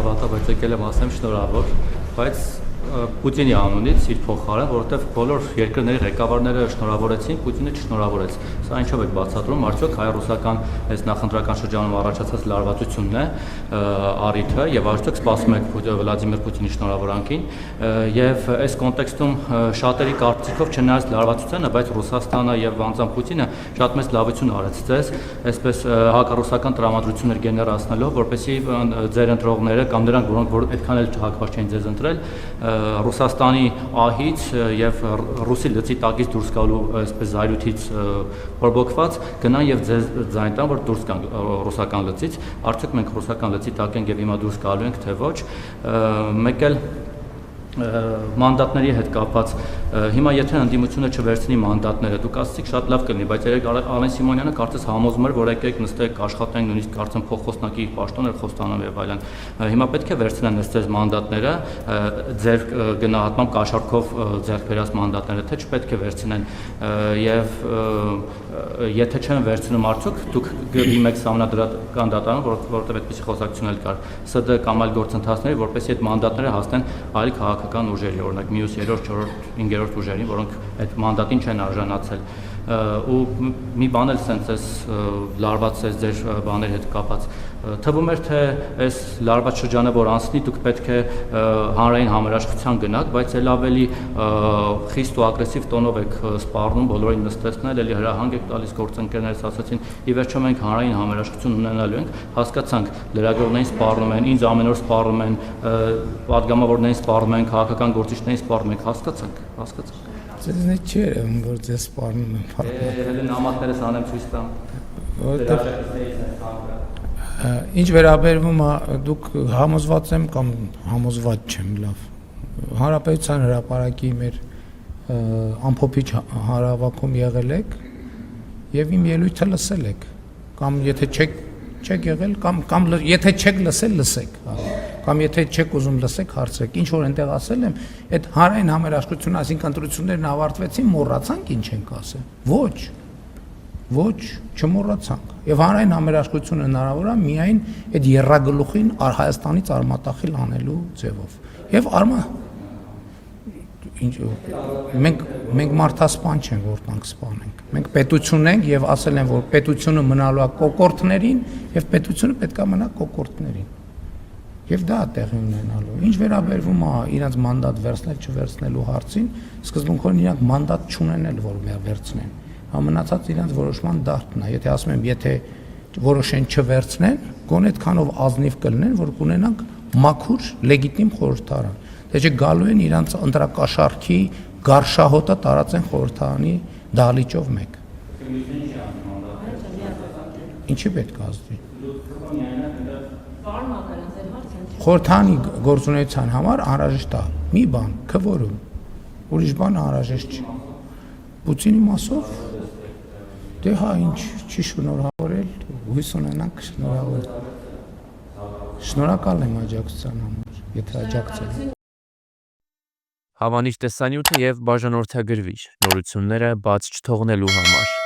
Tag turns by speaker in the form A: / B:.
A: հավատա, բայց եկել եմ ասեմ շնորհավոր, բայց Պուտինի անունից իր փոխարեն, որովհետև բոլոր երկրների ղեկավարները շնորհավորեցին, Պուտինը չշնորհավորեց։ Սա ինչով է բացատրում, արդյոք հայ-ռուսական այս նախընտրական շրջանում առաջացած լարվածությունն է առիթը եւ արդյոք սպասում եք Վլադիմիր Պուտինի շնորհավորանքին եւ այս կոնտեքստում շատերի կարծիքով չնայած լարվածությանը, բայց Ռուսաստանը եւ անձամբ Պուտինը շատ մեծ լավություն արեց ձեզ, այսպես հակառուսական տրամադրություններ գեներացնելով, որպեսզի ձեր ընտրողները կամ նրանք, որոնք որ այդքան էլ հակված չեն ձեզ ընտրել, Ռուսաստանի ահից եւ ռուսի լծի տակից դուրս գալու այսպես զայրույթից բորբոքված գնան եւ ձեզ ձայն տան, որ դուրս գան ռուսական լծից, արդյոք մենք ռուսական լծի տակ ենք եւ հիմա դուրս գալու ենք թե ոչ, մեկ էլ մանդատների հետ կապված հիմա եթե ընդդիմությունը չվերցնի մանդատները դուք ասացիք շատ լավ կլինի բայց երեք Արեն Սիմոնյանը կարծես համոզում էր որ եկեք նստեք աշխատենք նույնիսկ կարծեմ փոխխոսնակի պաշտոներ խոստանում եւ այլն հիմա պետք է վերցնեն նստես մանդատները ձեր գնահատմամբ կաշառքով ձեռք բերած մանդատները թե չպետք է վերցնեն եւ եթե չեն վերցնում արդյոք դուք դիմեք Սահմանադրական դատարան որովհետեւ այդպիսի խոսակցություն էլ կար ՍԴ կամ այլ գործընթացների որպեսզի այդ մանդատները հասնեն այլ քաղաքական ուժերի, օրինակ մյուս 3-րդ, 4-րդ, 5-րդ ուժերին, որոնք այդ մանդատին չեն արժանացել ու մի բան էլ սենց էս լարված էս ձեր բաների հետ կապած թվում էր թե այս լարված շրջանը որ անցնի դուք պետք է հանրային համերաշխության գնաք բայց էլ ավելի խիստ ու ագրեսիվ տոնով եք սպառնում բոլորին նստեցնել էլի հրահանգ եք տալիս գործընկերներից ասացին ի վերջո մենք հանրային համերաշխություն ունենալու ենք հասկացանք լրագրողներին սպառնում են ինձ ամեն օր սպառնում են պատգամավորներին սպառնում են քաղաքական գործիչներին սպառնում են հասկացանք
B: Ձեզնի չէ որ ձեզ սպառնում են
A: հələ նամակներս անեմ ցույց տամ
B: Ինչ վերաբերվում է դուք համոզված եմ կամ համոզված չեմ լավ Հանրապետության հրապարակի մեր ամփոփիչ հարավակում եղել եք եւ իմ ելույթը լսել եք կամ եթե չեք եղել կամ եթե չեք լսել լսեք կամ եթե չեք ուզում լսեք հարցրեք ինչ որ այնտեղ ասել եմ այդ հանրային համերաշխությունը այսինքն ընտրություններն ավարտվեցին մոռացանք ինչ ենք ասել ոչ չմոռացանք եւ հանրային համերաշխությունը հնարավոր է միայն այդ երրագլուխին Հայաստանից արմատախիլ անելու ձևով եւ մենք մարդասպան չենք որ տանք սպանենք մենք պետություն ենք եւ ասել են որ պետությունը մնալու է կոկորտներին եւ պետությունը պետքա մնա կոկորտներին Եվ դա տեղի ունենալու։ Ինչ վերաբերվում է իրանց մանդատ վերցնել չվերցնելու հարցին, սկզբունքորեն իրանք մանդատ չունենել, որ վերցնեն։ Համենացած իրանց որոշման դաշտն է։ Եթե ասում եմ, եթե որոշեն չվերցնեն, գոնե այդքանով ազնիվ կլինեն, որ կունենանք մաքուր լեգիտիմ խորհրդարան։ Դե չէ գալու են իրանց ընտրակաշառքի գարշահոտը տարածեն խորհրդարանի դահլիճով մեկ։ Ինչի պետք է ազդի։ Խորհրդանի գործունեության համար անհրաժեշտ է մի բան, քվորում, ուրիշ բան անհրաժեշտ չի։ Պուտինի մասով, դե հա ինչ չի շնորհավորել, հույս ունենանք շնորհավորել։ Շնորհակալ եմ աջակցության համար, եթե աջակցել։
C: Հավանիչ տեսանյութը եւ բաժանորդագրվիչ նորությունները բաց չթողնելու համար